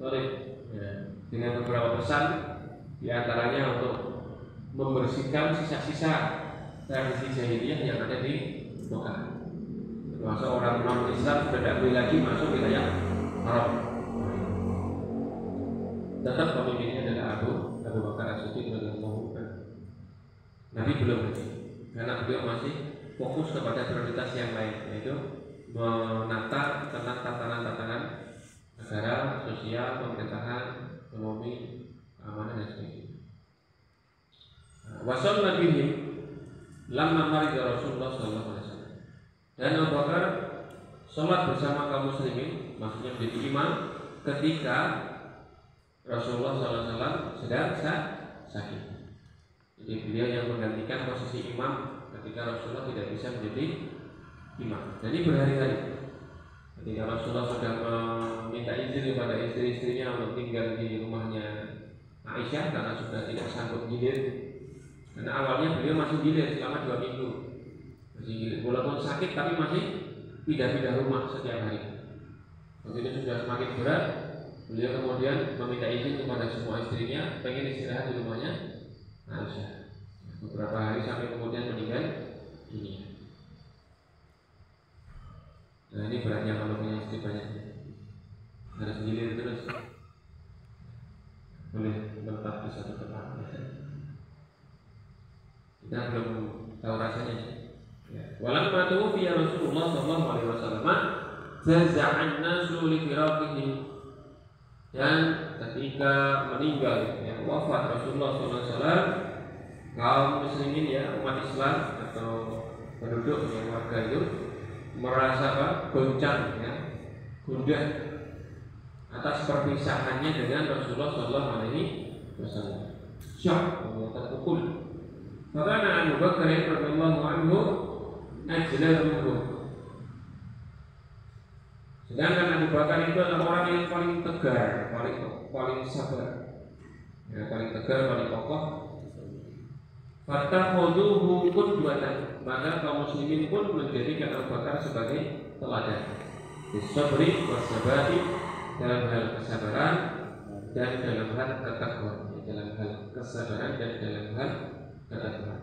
Thalib ya, dengan beberapa pesan, di antaranya untuk membersihkan sisa-sisa tradisi jahiliyah yang ada di Mekah. Termasuk orang non-Islam sudah tidak boleh lagi masuk wilayah Arab. Tetap pemimpinnya adalah Abu Bakar As-Siddiq radhiyallahu anhu. Nabi belum haji karena beliau masih fokus kepada prioritas yang lain, yaitu menata tentang tatanan-tatanan negara, sosial, pemerintahan, ekonomi, keamanan dan sebagainya. Wasal nabihim lamma marida Rasulullah sallallahu alaihi wasallam. Dan Abu Bakar sholat bersama kaum muslimin, maksudnya menjadi imam ketika Rasulullah sallallahu alaihi wasallam sedang sakit. Jadi beliau yang menggantikan posisi imam ketika Rasulullah tidak bisa menjadi imam. Jadi berhari-hari ketika Rasulullah sudah meminta izin kepada istri-istrinya untuk tinggal di rumahnya Aisyah karena sudah tidak sanggup gilir. Karena awalnya beliau masih gilir selama 2 minggu, masih gilir. Walaupun sakit tapi masih pindah-pindah rumah setiap hari. Begitu sudah semakin berat, beliau kemudian meminta izin kepada semua istrinya pengen istirahat di rumahnya Aisyah. Beberapa hari sampai kemudian meninggal ini. Nah ini beratnya kalau punya istri banyak, harus gilir terus, boleh menetap di satu tempat. Kita belum tahu rasanya. Walamma tuwfiya Rasulullah sallallahu alaihi wasallam faza'an nasu li firaqihi. Dan ketika meninggal wafat Rasulullah sallallahu alaihi wasallam, kaum muslimin umat Islam atau penduduk warga itu merasa goncang gundah atas perpisahannya dengan Rasulullah sallallahu alaihi wasallam. Syok atau terpukul. Maka Abu Bakar radhiyallahu anhu ajlaluhu. Sedangkan Abu Bakar itu adalah orang yang paling tegar, paling sabar, paling tegar, paling kokoh. Fatakhuduhu qudwatan. Maka kaum muslimin pun menjadikan Abu Bakar sebagai teladan. Disabri wasabati, dalam hal kesabaran dan dalam hal ketakwaan. Dalam hal kesabaran dan dalam hal ketakwaan.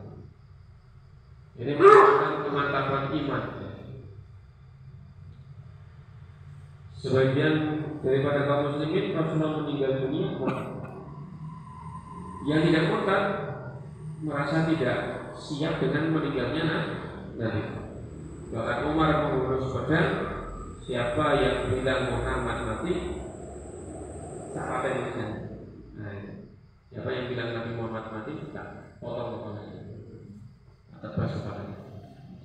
Ini merupakan kemantapan iman. Sebagian daripada kaum muslimin Rasulullah meninggal dunia, yang tidak murtad merasa tidak siap dengan meninggalnya Nabi. Bahkan Umar mengurus pedang, siapa yang bilang Muhammad mati, tak apa yang disana. Siapa yang bilang Nabi Muhammad mati, tak potong kepalanya atau basuh kepalanya.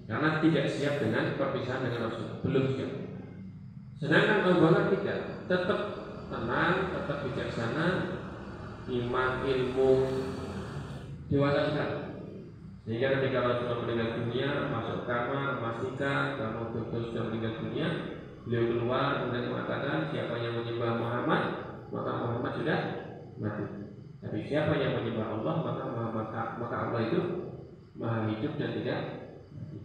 Karena tidak siap dengan perpisahan dengan Rasul, belum siap. Sedangkan Abu Bakar tidak, tetap tenang, tetap bijaksana, iman, ilmu, dewasa sekali. Sehingga ketika Rasulullah meninggal dunia, masuk kamar, memastikan kalau betul sudah meninggal dunia, beliau keluar kemudian mengatakan siapa yang menyembah Muhammad, maka Muhammad sudah mati. Tapi siapa yang menyembah Allah, maka Allah itu maha hidup dan tidak mati.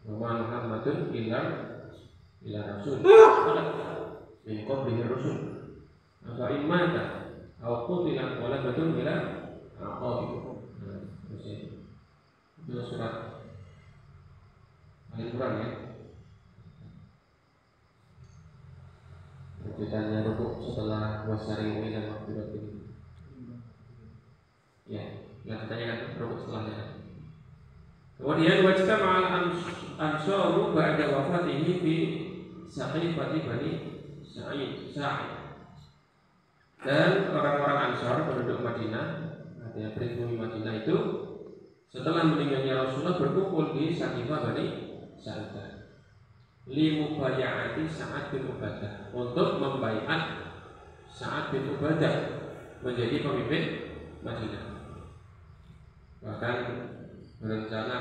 Wa Muhammadun illa rasul. Min qablihi rasul. Fa imata aw qutila wala badun ila aqabikum. Itu surat Al-Quran Lanjutannya rukuk setelah wasari dan maghfirah ini. Lanjutannya kan rukuk setelahnya. Kemudian wajib ma'al ansaru ba'da wafatihi fi saqifati Bani Sa'id. Dan orang-orang Ansar penduduk Madinah, artinya pribumi Madinah itu setelah meninggalnya Rasulullah berkumpul di Saqifah Bani Sa'idah limubaya'ati Sa'ad bin Ubadah, untuk membaiat Sa'ad bin Ubadah menjadi pemimpin Madinah. Bahkan berencana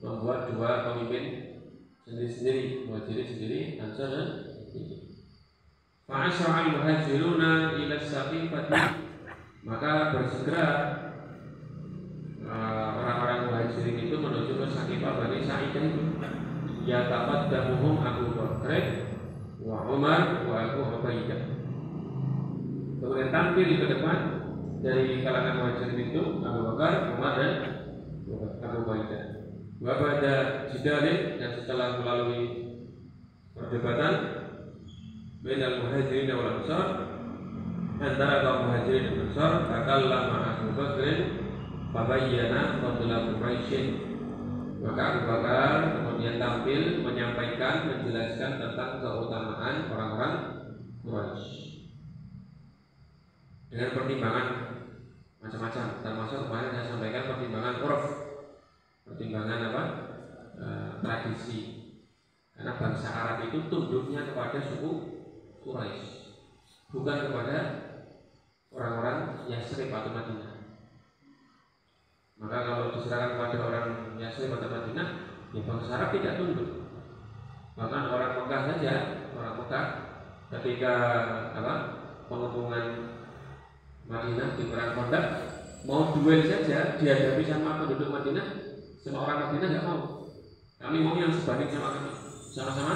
membuat 2 pemimpin sendiri-sendiri, Muhajirin sendiri, Ansar dan fa'asra'al muhajiruna ila Saqifati, maka bersegera orang-orang Muhajirin itu menuju ke Saqifah Bani Sa'idah itu. Ya taqaddamuhum Abu Bakar wa Umar wa Abu Ubaidah. Kemudian tampil di depan dari kalangan Muhajirin itu Abu Bakar, Umar dan Abu Ubaidah. Wa ba'da jidalin, dan setelah melalui perdebatan bainal Muhajirin wal Ansar, antara kaum Muhajirin dan Ansar, takallama Abu Bakar fabayyana fadla Quraisy. Maka Abu Bakar kemudian tampil menyampaikan, menjelaskan tentang keutamaan orang-orang Quraisy dengan pertimbangan macam-macam, termasuk kemarin saya sampaikan pertimbangan uruf, pertimbangan apa? Tradisi. Karena bangsa Arab itu tunduknya kepada suku Quraisy, bukan kepada orang-orang Yasrib atau Madinah. Maka kalau diserahkan kepada orang Yasrib atau Madinah, ya bangsa Arab tidak tunduk. Bahkan orang Mekah saja, orang Mekah ketika pengepungan Madinah di perang Khandaq, mau duel saja dihadapi sama penduduk Madinah, semua orang Madinah nggak mau. Kami mau yang sebanding sama kami, sama-sama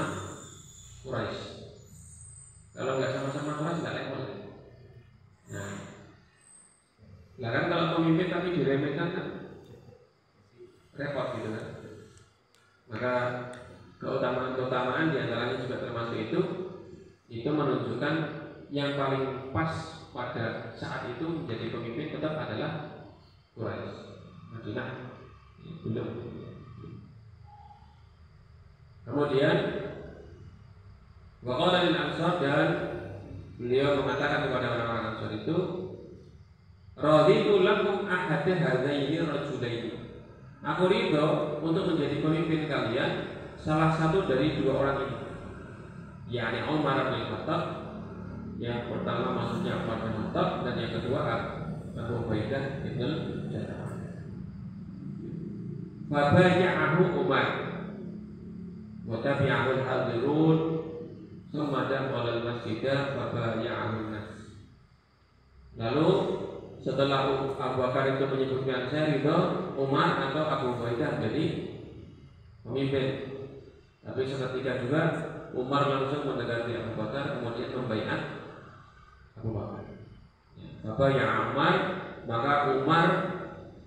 Quraisy. Kalau nggak sama-sama Quraisy nggak level. Nah kan kalau pemimpin tapi diremehkan kan repot gitu kan. Maka keutamaan diantaranya juga termasuk itu menunjukkan yang paling pas pada saat itu menjadi pemimpin tetap adalah Quraisy. Madinah belum. Kemudian waqala lil Ansar, dan beliau mengatakan kepada orang-orang Ansar itu, raditu lakum ahada hadzaini rajulaini. Aku ridho untuk menjadi pemimpin kalian salah satu dari dua orang ini, yakni Umar bin Khattab. Yang pertama maksudnya Umar bin Khattab, dan yang kedua Abu Ubaidah bin Jarrah. Fa bay'ahu Umar wa tabi'ahu al-hadirun, thumma dakhala al-masjid fa bay'ahu an-nas. Lalu setelah Abu Bakar itu menyebutkan saya ridho Umar atau Abu Ubaidah jadi pemimpin, tapi seketika juga Umar langsung mendekati Abu Bakar kemudian membaiat Abu Bakar. Bapak yang Umar, maka Umar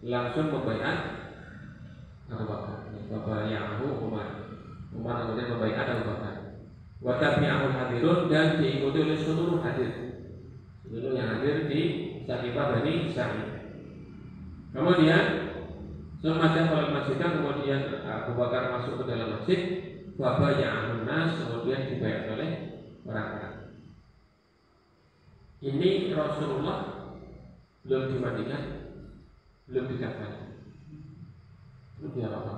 langsung membaiat Abu Bakar. Bapak yang Umar kemudian membaiat Abu Bakar. Wa tabi'ahul hadirun, dan diikuti oleh seluruh yang hadir di Saqifah Bani Sa'id. Kemudian semacam kalau masjid, kemudian Abu Bakar masuk ke dalam masjid, Bapak yang nas, kemudian dibaiat oleh orang-orang. Ini Rasulullah belum dimandikan, belum dikafani, belum diapa-apa.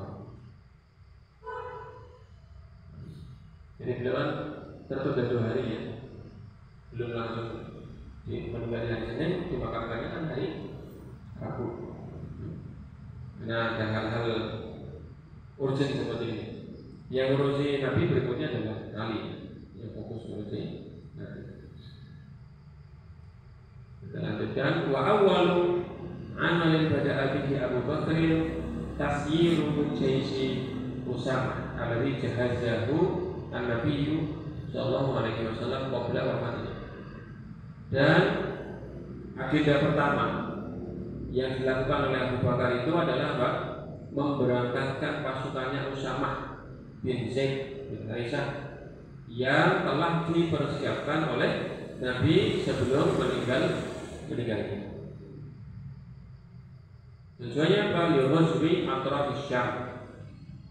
Jadi beliau tertunda 2 hari ya, belum langsung meninggal hari Senin, dimakamkannya kan hari Rabu. Nah, ada hal-hal urgent seperti ini. Yang ngurusi Nabi berikutnya adalah Ali, yang fokus ngurusi Nabi. Kita lanjutkan. Wa awwalu amalin bada'a bihi Abu Bakr tasyiru jaisi Usamah alladhi jahazahu an-Nabiyyu sallallahu alaihi wasallam qabla wafatih. Dan agenda pertama yang dilakukan oleh Abu Bakar itu adalah apa? Memberangkatkan pasukannya Usamah bin Zaid bin Aisyah yang telah dipersiapkan oleh Nabi sebelum meninggal. Tujuannya apa? Yuhuzwi atrafis Syam,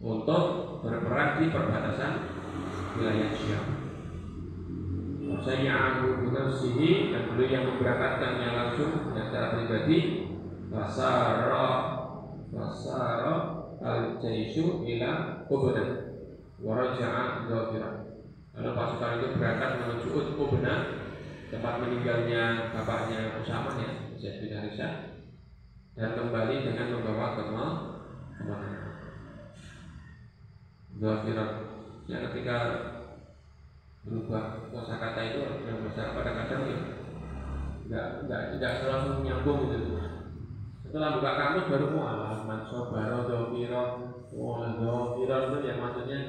untuk berperang di perbatasan wilayah Syam. Saya Abu Nafsihi, dan beliau yang memberangkatkannya langsung secara pribadi. Basara al-Jaisu ila Ubna wa raja'a Dhafira. Lalu pasukan itu berangkat menuju Ubna, tempat meninggalnya bapaknya Usamah ya, Zaid bin Harithah, dan kembali dengan membawa kemenangan. Dhafira ya, ketika berubah kosakata itu dalam bahasa kadang-kadang ya nggak langsung nyambung gitu. Setelah buka kamus baru mu'alaman sobaro dhafira. Dhafira itu yang maksudnya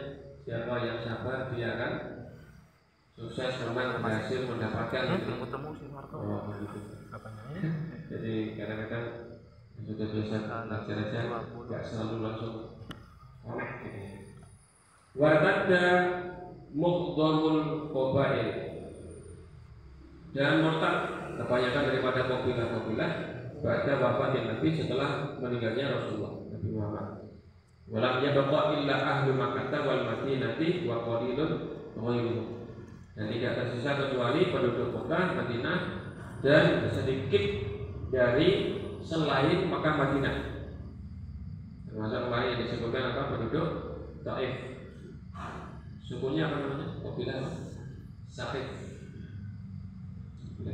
siapa yang sabar dia akan sukses, menang, berhasil mendapatkan gitu. Oh, begitu. Jadi kadang-kadang sudah biasa belajar aja, nggak selalu langsung connect gitu. Wartadda muqdamul qabail, dan murtad kebanyakan daripada kabilah-kabilah pada wafatnya Nabi setelah meninggalnya Rasulullah Nabi Muhammad. Walam yabqa illa ahlu Makkah wal Madinati wa qalilun ghairuhum. Dan tidak tersisa kecuali penduduk Mekah, Madinah, dan sedikit dari selain Makkah Madinah. Termasuk kemarin yang disebutkan apa, penduduk Taif. Sukunya apa namanya? Kabilah Saqif.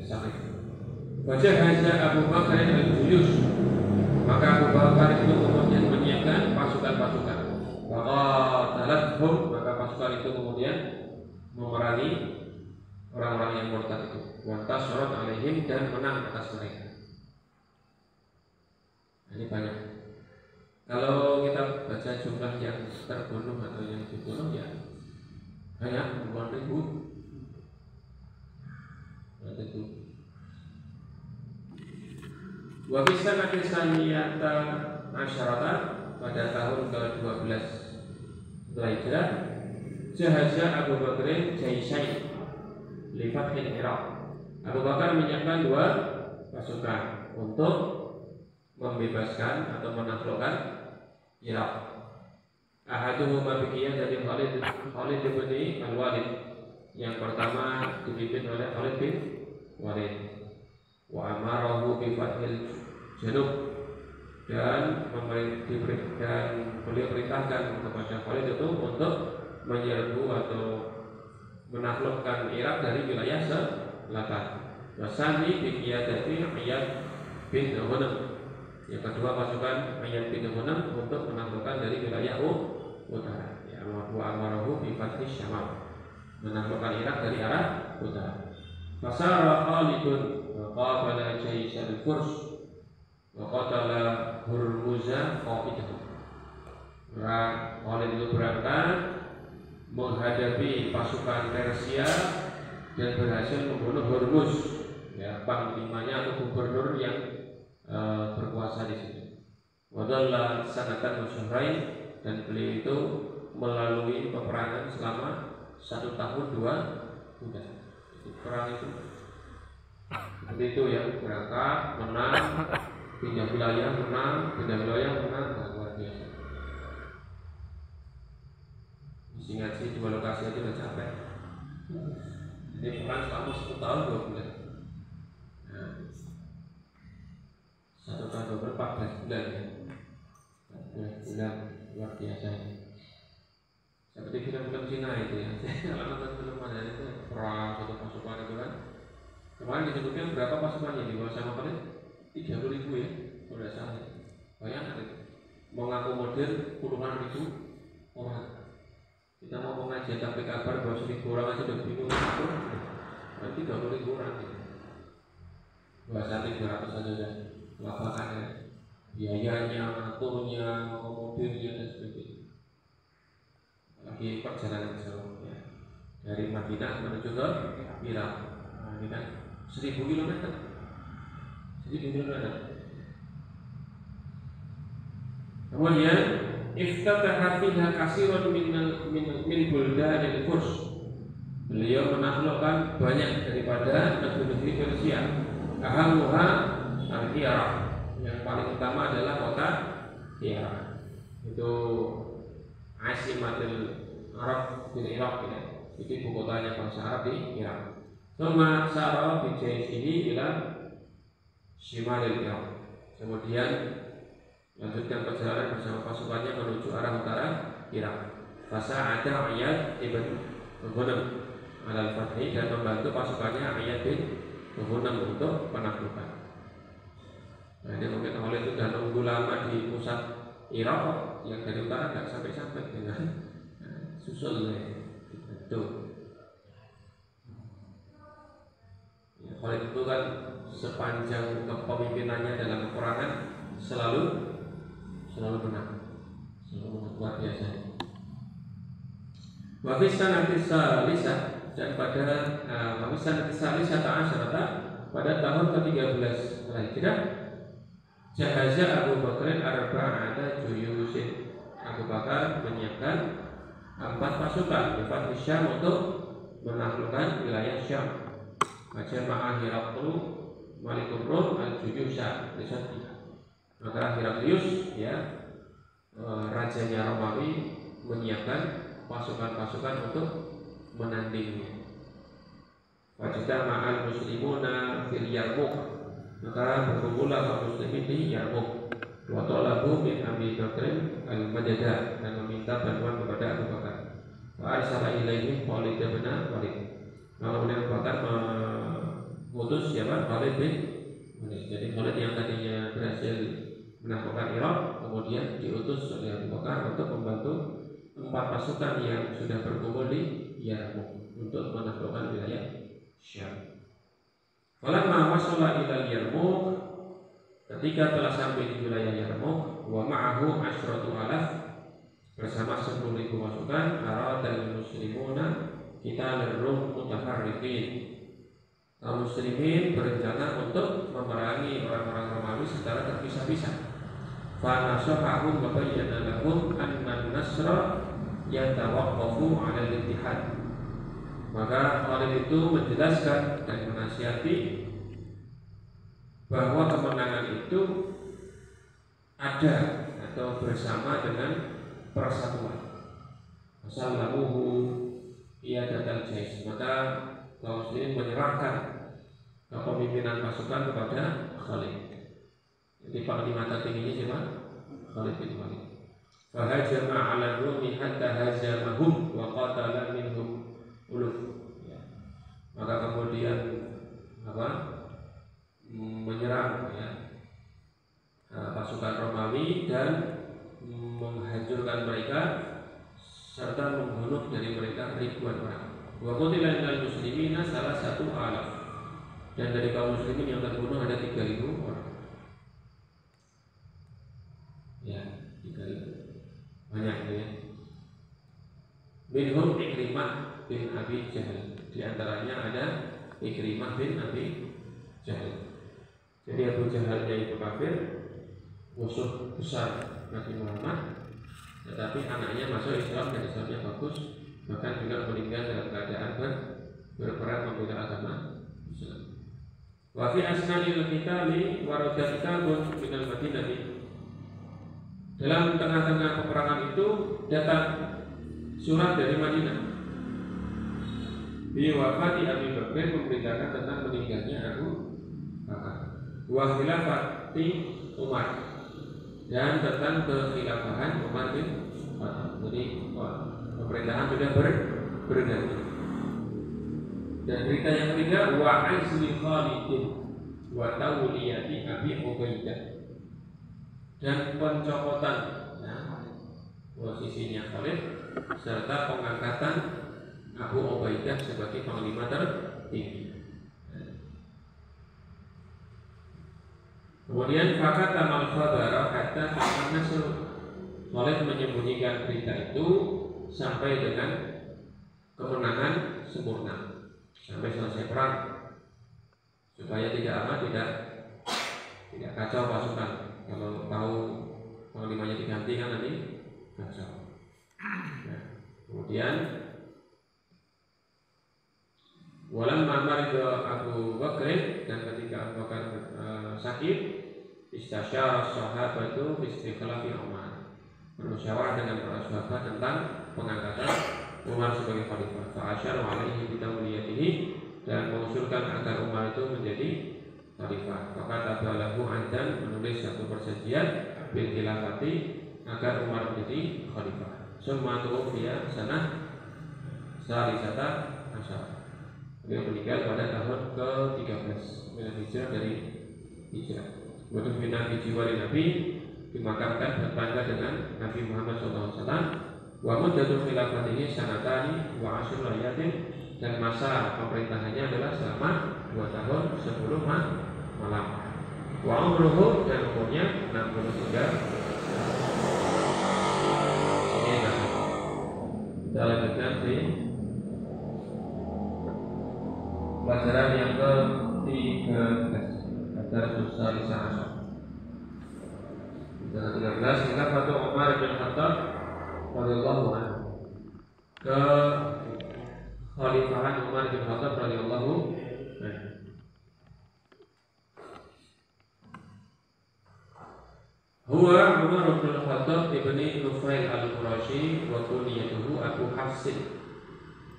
Saqif. Baca haza Abu Bakar al-Juyus. Maka Abu Bakar itu kemudian menyiapkan pasukan-pasukan. Waqatalathum, maka pasukan itu kemudian memerangi orang-orang yang murtad itu. Wantasharat alaihim, dan menang atas mereka. Ini banyak. Kalau kita baca jumlah yang terbunuh atau yang dibunuh ya banyak, puluhan ribu. Wa fi sanati saniyata asyarata, pada tahun ke-12 setelah Hijrah, jahaza Abu Bakar jaisain li fathil Iraq. Abu Bakar menyiapkan 2 pasukan untuk membebaskan atau menaklukkan Irak. Ahaduhuma biqiyah dari Khalid bin Al-Walid. Yang pertama dipimpin oleh Khalid bin Walid. Wa amarahu bi fathil Janub, dan beliau perintahkan kepada Khalid itu untuk menyerbu atau menaklukkan Irak dari wilayah selatan. Wasani biqiyah dari Iyad bin Ghanam. Yang kedua pasukan Iyad bin Ghanam untuk menaklukkan dari wilayah utara. Ya, wa amarahu bi fathis Syamal, menaklukkan Irak dari arah utara. Fasara Khalidun wa qabala jaysh al-Furs wa qatala Hurmuza qa'idahu. Khalid itu berangkat menghadapi pasukan Persia dan berhasil membunuh Hurmuz, ya, panglimanya atau gubernur yang berkuasa di sini. Wadalla sanatan musyahrain, dan beliau itu melalui peperangan selama 1 tahun 2 bulan. Perang itu seperti itu ya, berangkat, menang, pindah wilayah, menang, luar biasa. Mesti ngaji 2 lokasi aja udah capek. Jadi perang selama 1 tahun 2 bulan. Nah, 1 tahun 2 bulan 14 bulan ya. 14 bulan, luar biasa. Seperti film-film Cina itu ya. Kalau nonton film mana itu perang satu pasukan itu kan. Kemarin disebutkan berapa pasukannya di bawah sama kalian? 30.000 ya, kalau tidak salah. Bayangkan itu, mengakomodir puluhan ribu orang. Kita mau pengajian sampai kabar bahwa 1.000 orang aja udah bingung itu. Berarti 30.000 orang ya. Bahasa 300 aja ya, lapangannya, biayanya, aturnya, mengakomodirnya dan sebagainya. Lagi perjalanan jauh ya, dari Madinah menuju ke Irak. Nah, ini kan 1.000 kilometer. 1.000 kilometer. Kemudian iftataha fiha katsirun min buldanil Furs. Beliau menaklukkan banyak daripada negeri-negeri Persia. Ahamuha al-Irak. Yang paling utama adalah kota Irak. Itu Asimatul Arab di Irak ya. Itu ibu kotanya bangsa Arab di Irak. Thumma sara bi jaisihi ila shimalil Irak. Kemudian lanjutkan perjalanan bersama pasukannya menuju arah utara Irak. Fasa'ada Iyad ibn Ghanam al-Fathi, dan membantu pasukannya Iyad bin Ghanam untuk penaklukan. Nah, ini mungkin oleh itu dan nunggu lama di pusat Irak, yang dari utara nggak sampai-sampai dengan susul itu. Ya, Khalid itu kan sepanjang kepemimpinannya dalam peperangan selalu menang, luar biasa. Wafis sanati salisa, dan pada Wamisan Tisali Sata Asyarata pada tahun ke-13 Hijrah jahaza Abu Bakr arba'ata juyusin. Abu Bakar menyiapkan 4 pasukan di Fath Syam untuk menaklukkan wilayah Syam. Majama'a Hiraqlu Malikur Rum al-Juyusha Lisati. Maka Heraklius ya rajanya Romawi menyiapkan pasukan-pasukan untuk menandinginya. Wajtama'al muslimuna fil Yarmuk. Maka berkumpullah kaum muslimin di Yarmuk. Wa talabu min Abi Bakr al-Madada, dan meminta bantuan kepada Abu Bakar. Wa arsala ilaihi Khalid bin Walid. Maka kemudian Abu Bakar mengutus siapa? Khalid bin Walid. Jadi Khalid yang tadinya berhasil menaklukkan Irak kemudian diutus oleh Abu Bakar untuk membantu 4 pasukan yang sudah berkumpul di Yarmuk untuk menaklukkan wilayah Syam. Falamma wasala ila Yarmuk, ketika telah sampai di wilayah Yarmuk, wa ma'ahu asyratu alaf, bersama 10.000 pasukan, aradal muslimuna qitalur rum mutafarriqin. Kaum muslimin berencana untuk memerangi orang-orang Romawi secara terpisah-pisah. Fa nasahahum wa bayyana lahum anna an-nasra yatawaqqafu 'ala al-ittihad. Maka Khalid itu menjelaskan dan menasihati bahwa kemenangan itu ada atau bersama dengan persatuan. Sallamuhu iyadatal jais. Maka kaum muslimin menyerahkan kepemimpinan pasukan kepada Khalid. Jadi panglima tertingginya siapa? Khalid bin Walid. Fahajama 'ala Rumi hatta hazamahum wa qatala minhum uluf. Ya. Maka kemudian menyerang ya, pasukan Romawi dan menghancurkan mereka serta membunuh dari mereka ribuan orang. Wa qutila minal muslimina salah satu alaf, dan dari kaum muslimin yang terbunuh ada 3.000 orang. Ya, 3.000. Banyak ya. Minhum Ikrimah bin Abi Jahal. Di antaranya ada Ikrimah bin Abi Jahal. Jadi Abu Jahalnya itu kafir, musuh besar Nabi Muhammad, tetapi anaknya masuk Islam dan Islamnya bagus, bahkan juga meninggal dalam keadaan berperang membela agama Islam. Wa fi asnanil qitali warada kitabun minal Madinah. Dalam tengah-tengah peperangan itu datang surat dari Madinah. Bi wafati Abi Bakr, memberitakan tentang meninggalnya Abu Bakar. Wa khilafati Umar, dan tentang kekhilafahan Umar bin Khattab. Jadi pemerintahan sudah berganti. Dan berita yang ketiga, wa azli Khalidin wa tawliyati Abi Ubaidah, dan pencopotan ya, posisinya Khalid serta pengangkatan Abu Ubaidah sebagai panglima tertinggi. Kemudian fakat tamal khabara hatta ta'amna Khalid menyembunyikan berita itu sampai dengan kemenangan sempurna, sampai selesai perang, supaya tidak kacau pasukan. Kalau tahu panglimanya diganti kan nanti kacau. Nah, kemudian walamma marida Abu Bakr, dan ketika Abu Bakar sakit, istasyara sahabatu istikhlafi Umar, bermusyawarah dengan para sahabat tentang pengangkatan Umar sebagai khalifah. Fa'asyara alaihi bitawliyatihi, dan mengusulkan agar Umar itu menjadi khalifah. Maka tabalahu andan, menulis satu perjanjian bil khilafati agar Umar menjadi khalifah. Summa tuwfiya sanah salisata asyara. Beliau meninggal pada tahun ke-13 Hijrah dari Hijrah. Kemudian Nabi jiwari Nabi, dimakamkan bertangga dengan Nabi Muhammad SAW. Wa muddatul khilafatihi sanatani wa asyur layatin, dan masa pemerintahannya adalah selama 2 tahun 10 malam. Wa umruhu, dan umurnya 63. Ini kita lanjutkan di Pelajaran yang ke-13 Adar Susah Lisan Pelajaran 13 Kita Fatu Umar bin Khattab radhiyallahu anhu. Ke Khalifahan Umar bin Khattab radhiyallahu anhu. Huwa Umar bin Khattab ibni Nufail al-Qurashi wa kunyatuhu Abu Hafsin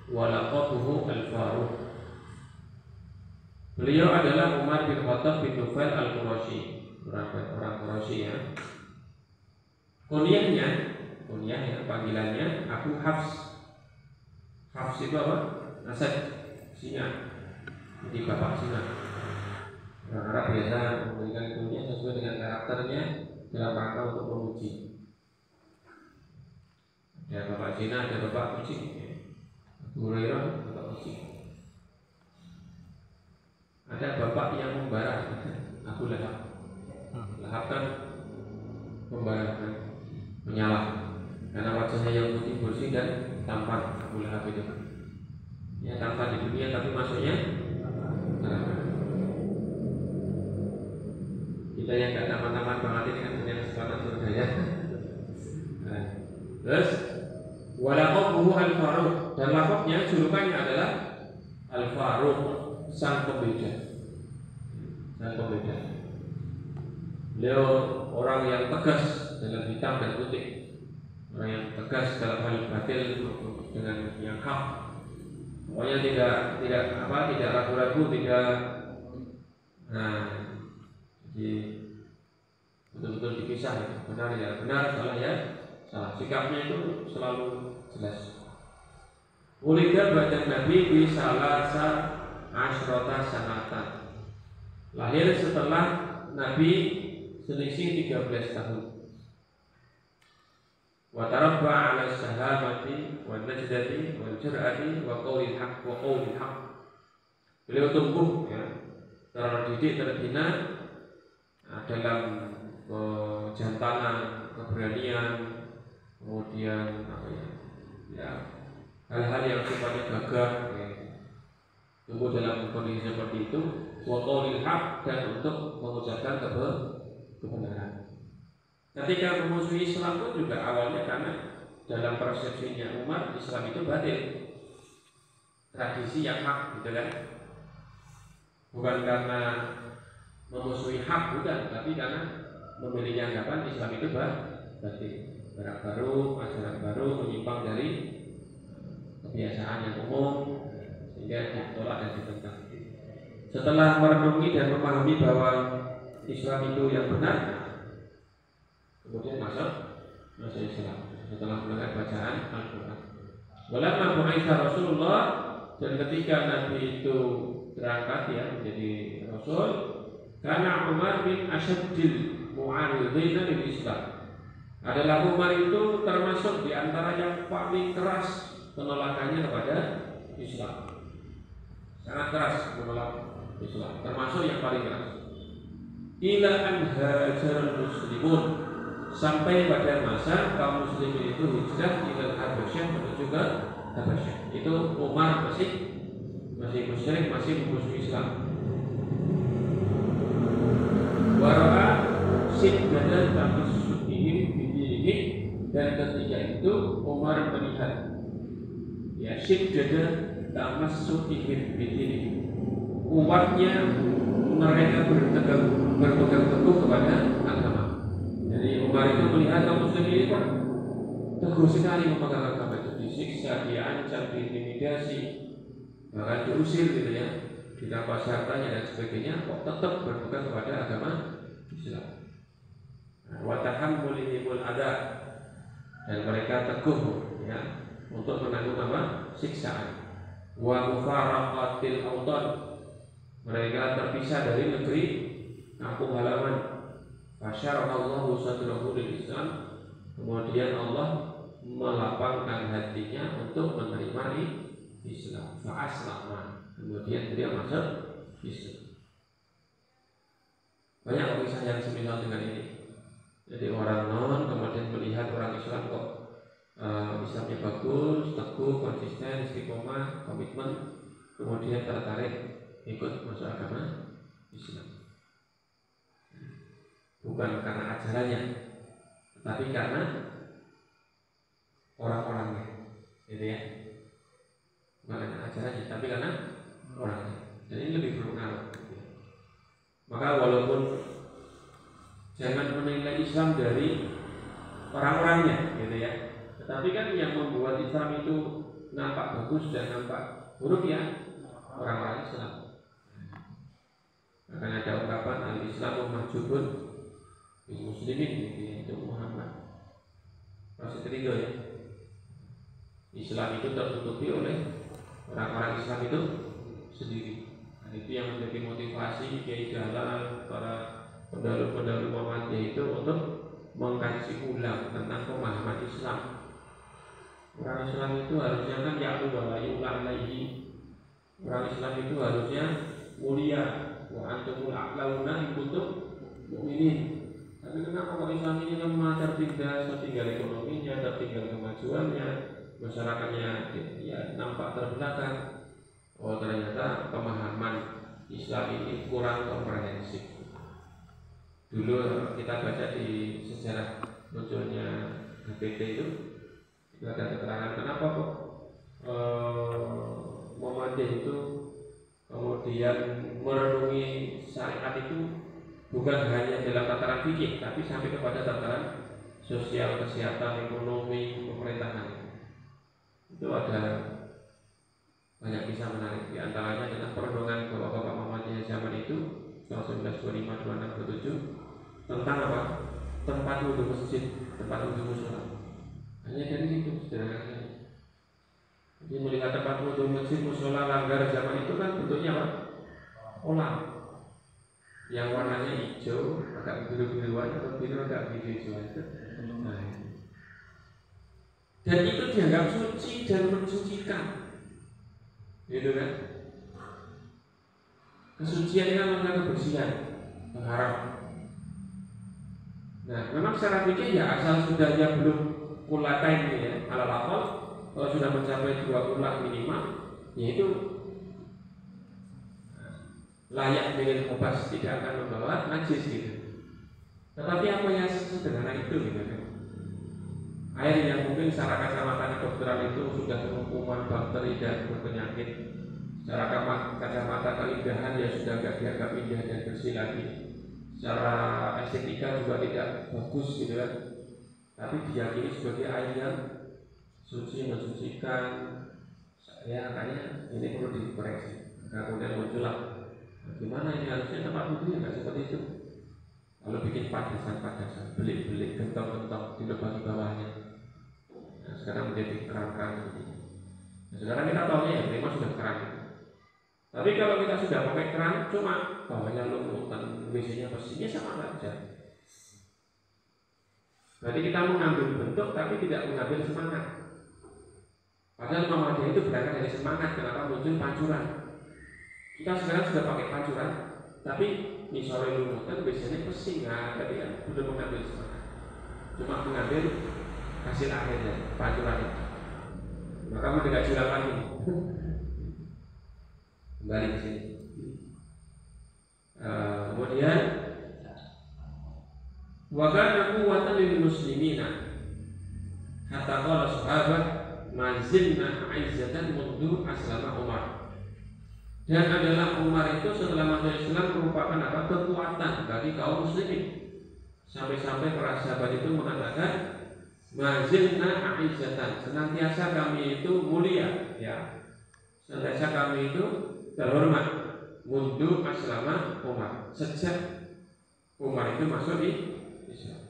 wa laqabuhu al-Faruq. Beliau adalah Umar bin Khattab bin Nufail al-Qurashi, orang Qurashi ya. Kunyahnya, panggilannya Abu Hafs. Hafs itu apa? Nasab, singa. Jadi bapak singa. Orang Arab biasa memberikan kunyah sesuai dengan karakternya dalam rangka untuk memuji. Ada bapak singa, ada bapak kucing. Abu Hurairah, bapak kucing. Ada bapak yang membara, Abu Lahab. Lahab kan membara, menyala, karena wajahnya yang putih bersih dan tampan. Abu Lahab itu, ya tampan di dunia tapi masuknya neraka. Kita yang gak tampan-tampan banget ini kan punya kesempatan surga ya. Nah, terus walaqabuhu al-Faruq, dan laqabnya julukannya adalah al-Faruq, sang pembeda. Beliau orang yang tegas dalam hitam dan putih, orang yang tegas dalam hal batil dengan yang hak. Pokoknya tidak ragu-ragu, tidak. Nah, jadi betul-betul dipisah ya. Benar ya benar, salah ya salah. Sikapnya itu selalu jelas. Ulida badan Nabi di salasa asrota sanatan. Lahir setelah Nabi selisih 13 tahun. Wa tarabba 'ala sahabati wa najdati wa jur'ati wa qaulil haq. Beliau tumbuh ya, terdidik, terbina dalam kejantanan, keberanian, kemudian hal-hal yang sifatnya gagah ya. Tumbuh dalam kondisi seperti itu, wa qaulil haq, dan untuk mengucapkan kebenaran. Ketika memusuhi Islam pun juga awalnya karena dalam persepsinya Umar, Islam itu batil, tradisi yang hak, gitu kan? Bukan karena memusuhi hak, bukan, tapi karena memiliki anggapan Islam itu batil, barang baru, ajaran baru, menyimpang dari kebiasaan yang umum, sehingga ditolak dan ditentang. Setelah merenungi dan memahami bahwa Islam itu yang benar, kemudian masuk Islam setelah mendengar bacaan Al-Quran. Walamma bu'itsa Rasulullah, dan ketika Nabi itu berangkat ya menjadi Rasul, karena Umar bin Asyaddil mu'aridina lil Islam, adalah Umar itu termasuk di antara yang paling keras penolakannya kepada Islam. Sangat keras menolak Islam, termasuk yang paling keras. Ila an hajar muslimun, sampai pada masa kaum muslimin itu hijrah ila Habasyah, menuju ke Habasyah. Itu Umar masih musyrik, masih memusuhi Islam. Wara'a siddatan tamassuhihim bidinihi, dan ketika itu Umar melihat ya siddatan tamassuhihim bidinihi, kuatnya mereka berpegang teguh kepada agama. Jadi Umar itu melihat kaum muslimin itu teguh sekali memegang agama itu, disiksa, diancam, diintimidasi, bahkan diusir gitu ya, dirampas hartanya dan sebagainya, kok tetap berpegang kepada agama Islam. Wa tahammulihimul adza, dan mereka teguh ya untuk menanggung apa? Siksaan. Wa mufaraqatil awtan, mereka terpisah dari negeri kampung halaman. Fasyarallahu sadrahu lil Islam, kemudian Allah melapangkan hatinya untuk menerima Islam. Fa'aslama, kemudian dia masuk Islam. Banyak kisah yang semisal dengan ini. Jadi orang non kemudian melihat orang Islam kok Islamnya bagus, teguh, konsisten, istiqomah, komitmen, kemudian tertarik ikut masuk agama Islam. Bukan karena ajarannya, tetapi karena orang-orangnya, gitu ya. Bukan karena ajarannya, tapi karena orangnya. Dan ini lebih berpengaruh. Maka walaupun jangan menilai Islam dari orang-orangnya, gitu ya. Tetapi kan yang membuat Islam itu nampak bagus dan nampak buruk ya orang-orang Islam. Akan ada ungkapan al-Islamu mahjubun bil muslimin, gitu ya, itu Muhammad. Masih ketiga ya. Islam itu tertutupi oleh orang-orang Islam itu sendiri. Dan itu yang menjadi motivasi Kiai Jalan, para pendahulu-pendahulu Muhammadiyah itu untuk mengkaji ulang tentang pemahaman Islam. Orang Islam itu harusnya kan ya'lu wa yu'la alaihi. Orang Islam itu harusnya mulia, wa antumul a'launa in kuntum mu'minin. Tapi kenapa orang Islam ini lemah, tertinggal ekonominya, tertinggal kemajuannya, masyarakatnya ya nampak terbelakang. Oh ternyata pemahaman Islam ini kurang komprehensif. Dulu kita baca di sejarah munculnya HPT itu ada keterangan kenapa kok Muhammadiyah itu kemudian merenungi syariat itu bukan hanya dalam tataran fikih, tapi sampai kepada tataran sosial, kesehatan, ekonomi, pemerintahan. Itu ada banyak kisah menarik. Di antaranya adalah perenungan bapak-bapak Muhammadiyah zaman itu tahun 1925, 26, 27 tentang apa? Tempat wudhu masjid, tempat wudhu mushola. Hanya dari situ sederhananya. Jadi melihat tempat wudhu masjid, mushola, langgar zaman itu kan bentuknya apa? Kolam yang warnanya hijau, agak biru-biruan atau biru agak hijau-hijauan itu. Nah, dan itu dianggap suci dan mensucikan, gitu kan? Kesucian kan makna kebersihan, haram. Nah, memang secara fikih ya asal sudahnya belum kulatain ya, ala lafal, kalau sudah mencapai 2 ulah minimal, yaitu layak dengan khobas, tidak akan membawa najis gitu. Tetapi apa yang sederhana itu gitu kan? Air yang mungkin secara kacamata kedokteran itu sudah pengukuman bakteri dan berpenyakit, secara kacamata keindahan ya sudah agak dianggap indah dan bersih lagi, secara estetika juga tidak bagus gitu kan, tapi diyakini sebagai air yang suci, mensucikan. Ya makanya ini perlu dikoreksi. Kemudian muncullah gimana ini harusnya tempat wudhu ya nggak seperti itu. Kalau bikin padasan, belik-belik, gentong-gentong dilepas di bawahnya. Nah, sekarang menjadi keran-keran ini. Nah, sekarang kita tahunya ya memang sudah keran. Tapi kalau kita sudah pakai keran, cuma bawahnya lumutan, WC-nya bersihnya sama saja. Berarti kita mengambil bentuk tapi tidak mengambil semangat. Padahal Muhammadiyah itu berangkat dari semangat. Kenapa muncul pancuran? Kita sekarang sudah pakai pancuran, tapi misalnya lumutan biasanya bersih, nggak tadi kan sudah mengambil semangat, cuma mengambil hasil akhirnya pancuran itu. Maka mau tidak curang lagi. Kembali ke sini. Kemudian wa kana quwwatan lil muslimina hatta qala sahabat ma zilna 'izzatan mundu aslama Umar. Dan adalah Umar itu setelah masuk Islam merupakan apa? Kekuatan bagi kaum muslimin. Sampai-sampai para sahabat itu mengatakan mazilna a'izzatan, senantiasa kami itu mulia ya. Senantiasa kami itu terhormat mundu aslama Umar, sejak Umar itu masuk di Islam.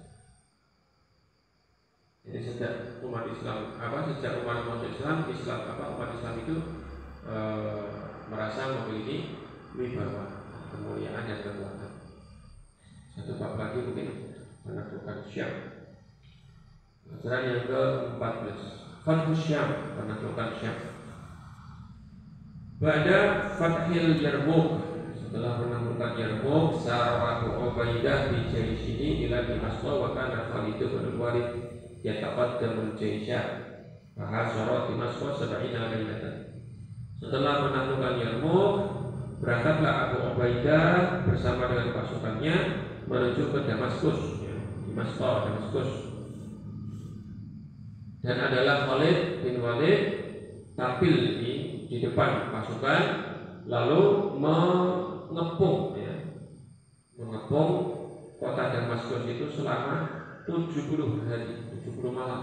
Jadi sejak umat Islam sejak Umar masuk Islam umat Islam itu merasa memiliki wibawa, kemuliaan dan kekuatan. Satu bab lagi mungkin penaklukan Syam. Pelajaran yang ke-14, Fathu Syam, penaklukan Syam. Pada Fathil Yarmouk, setelah penaklukan Yarmouk, Sara Abu Ubaidah bi jaishihi ila Damaskus wa kana Khalid bin Walid yataqaddamu al-jaisha. Fa hasara Damaskus 70 lailatan. Setelah menaklukkan Yarmouk, berangkatlah Abu Ubaidah bersama dengan pasukannya menuju ke Damaskus, Damaskus. Dan adalah Khalid bin Walid tampil di depan pasukan, lalu mengepung kota Damaskus itu selama 70 hari, 70 malam.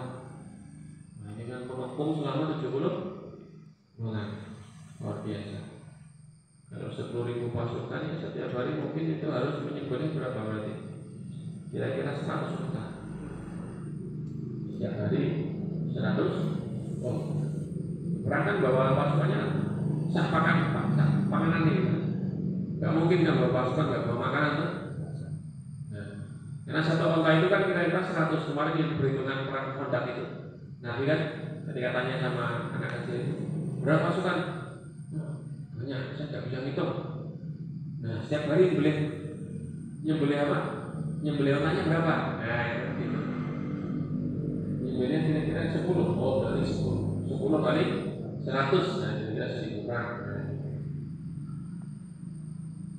Nah, ini kan mengepung selama 70 malam, luar biasa. Kalau 10.000 pasukan ya setiap hari mungkin itu harus menyembelih berapa berarti? Kira-kira 100 juta. Setiap hari 100. Oh, perang kan bawa pasukannya sak panganan gitu. Gak mungkin kan bawa pasukan gak bawa makanan tuh. Nah, karena satu onta itu kan kira-kira 100. Kemarin yang perhitungan perang Khandaq itu. Nabi kan ketika tanya sama anak kecil itu, berapa pasukan? Banyak, saya gak bisa ngitung. Nah, setiap hari nyembelih apa? Nyembelih ontanya berapa? Nah, gitu. Nyembelihnya kira-kira 10. Oh, berarti 10 kali 100. Nah, kira-kira 1.000 perang.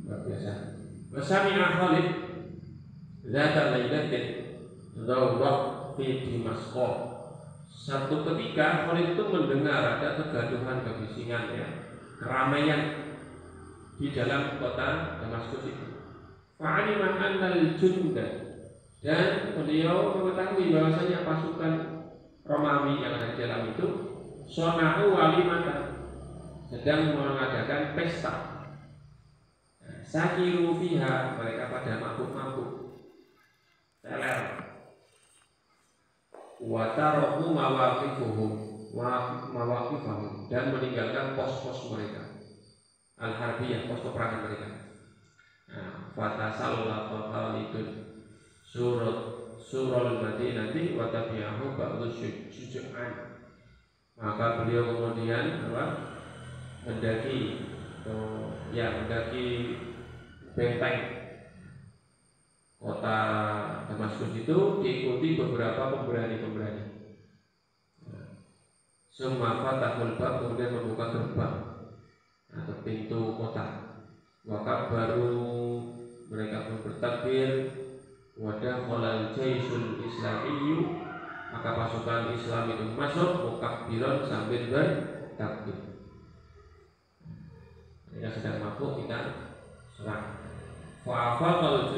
Luar biasa. Wasami'a Khalid zata lailatin dzawrah fi Damaskus. Satu ketika Khalid itu mendengar ada kegaduhan, kebisingan, keramaian di dalam kota Damaskus itu. Fa'alima annal junda, dan beliau mengetahui bahwasanya pasukan Romawi yang ada di dalam itu sona'u walimatan, sedang mengadakan pesta. Sakiru fiha, mereka pada mabuk-mabuk, teler. Wa taraku mawaqifahum, dan meninggalkan pos-pos mereka al-harbiyah, pos peperangan mereka. Fatasallata Khalidun surul Madinati wa tabi'ahu ba'du syuja'an. Maka beliau kemudian mendaki benteng kota Damaskus itu, diikuti beberapa pemberani. Summa fatahul bab, kemudian membuka gerbang atau pintu kota. Maka baru mereka pun bertakbir, wadah khalal jaisul islamiyyu, maka pasukan Islam itu masuk mukabbiran sambil bertakbir. Mereka sedang mabuk, kita serang. Fa'afaqal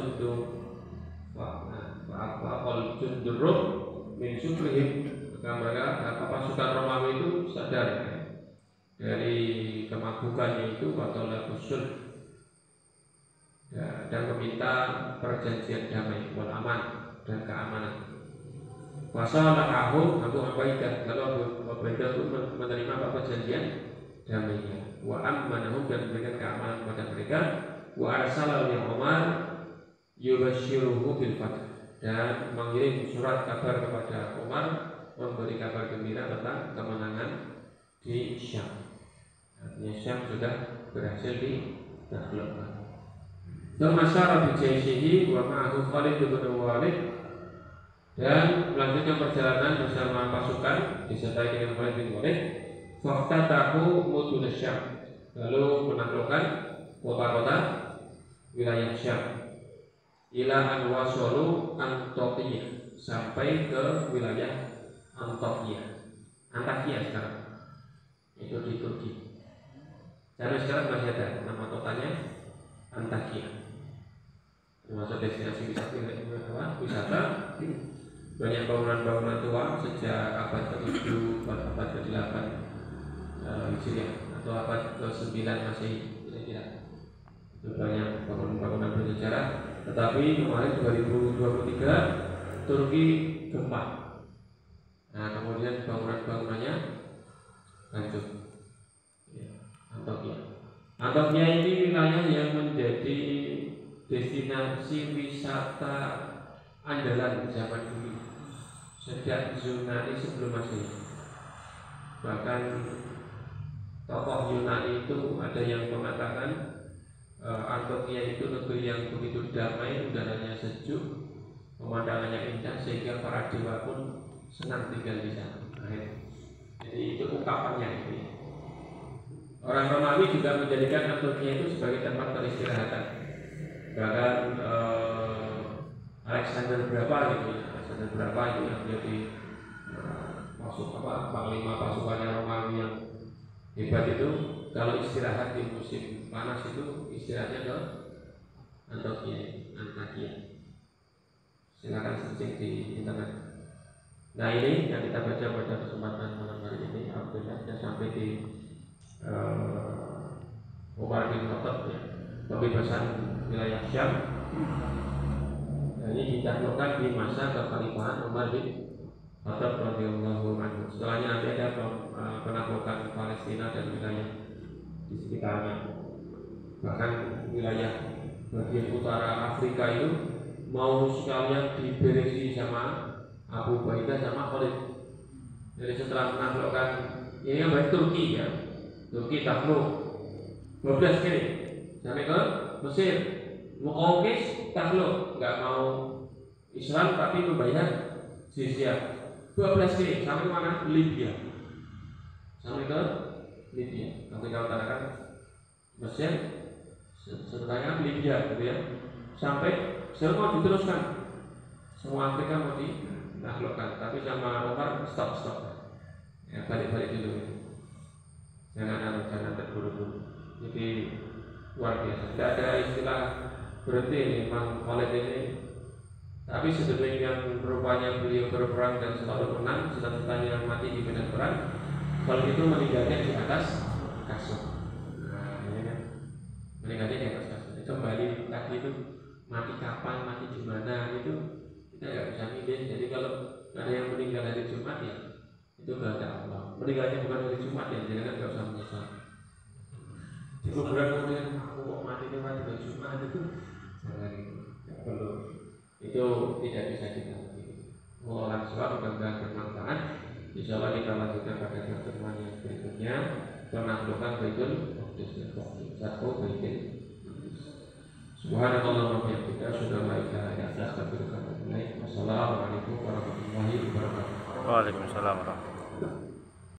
jundur min syukrihim, maka pasukan Romawi itu sadar dari kemabukannya itu, atau lakusul, dan meminta perjanjian damai, wal aman, dan keamanan. Wasalahum Abu Ubaidah, lalu Abu Ubaidah itu menerima perjanjian damainya. Wa ammanahum, dan memberikan keamanan kepada mereka. Wa arsalahu li Umar yubashiruhu bil fath, dan mengirim surat kabar kepada Umar, memberi kabar gembira tentang kemenangan di Syam. Artinya Syam sudah berhasil ditaklukkan. Masyarakat bijaisihi wa ma'ahu Khalid bin Walid, dan melanjutkan perjalanan bersama pasukan disertai dengan Khalid bin Walid. Faftatahu mudun Syam, lalu menaklukkan kota-kota wilayah Syam. Ila an wasalu Antakya, sampai ke wilayah Antakya sekarang, itu di Turki. Sampai sekarang masih ada nama kotanya Antakya, termasuk destinasi wisata. Banyak bangunan-bangunan tua sejak abad ke-7, abad ke-8 Hijriah, atau abad ke-9 Masehi, kira-kira. Itu banyak bangunan-bangunan bersejarah. Tetapi kemarin 2023 Turki gempa. Nah, kemudian bangunan-bangunannya hancur. Antakya ini wilayah yang menjadi destinasi wisata andalan zaman dulu, sejak Yunani sebelum Masehi. Bahkan tokoh Yunani itu ada yang mengatakan Antakya itu negeri yang begitu damai, udaranya sejuk, pemandangannya indah, sehingga para dewa pun senang tinggal di sana. Jadi itu ungkapannya ini. Orang Romawi juga menjadikan Antonia itu sebagai tempat peristirahatan. Bahkan Alexander berapa gitu, Alexander berapa itu yang menjadi panglima pasukannya Romawi yang hebat itu, kalau istirahat di musim panas itu istirahatnya ke Antakya. Silakan searching di internet. Nah ini yang kita baca pada kesempatan malam hari ini. Alhamdulillah sudah sampai di Umar bin Khattab ya, pembebasan wilayah Syam. Nah, ini ditaklukkan di masa kekhalifahan Umar bin Khattab radhiyallahu anhu. Setelahnya nanti ada penaklukan Palestina dan wilayah di sekitarnya. Bahkan wilayah bagian utara Afrika itu mau sekalian diberesi sama Abu Ubaidah sama Khalid. Jadi setelah menaklukkan ini yang baik Turki ya, Turki takluk 12 kali sampai ke Mesir, Muqawqis takluk, nggak mau Islam tapi membayar jizyah 12 kali sampai ke mana? Libya, sampai ke Libya. Nanti kalau katakan Mesir, setelahnya Libya, gitu ya, sampai semua diteruskan, semua Afrika mau ditaklukkan, tapi sama Umar stop ya, balik dulu, jangan terburu-buru. Jadi luar biasa, tidak ada istilah berhenti memang Khalid ini. Tapi sedemikian rupanya beliau berperang dan selalu menang, cita-citanya mati di medan perang. Kalau itu meninggalnya di atas kasur. Nah, ini kan meninggalnya di atas kasur. Kembali tadi itu mati kapan, mati di mana itu kita nggak bisa milih. Jadi kalau ada yang meninggal hari Jumat ya itu kehendak Allah. Meninggalnya bukan hari Jumat ya, jadi kan nggak usah menyesal. Di kuburan kemudian aku kok mati lewat hari Jumat itu jangan itu, nggak perlu. Itu tidak bisa kita lakukan. Mengolah sebab mudah-mudahan bermanfaat. Insya Allah kita lanjutkan pada pertemuan yang berikutnya, penaklukan Baitul Maqdis satu Baitul. Subhanallah wa bihamdihi, asyhadu an la ilaha illa anta, astaghfiruka wa atubu ilaik. Wassalamualaikum warahmatullahi wabarakatuh. Waalaikumsalam warahmatullahi wabarakatuh.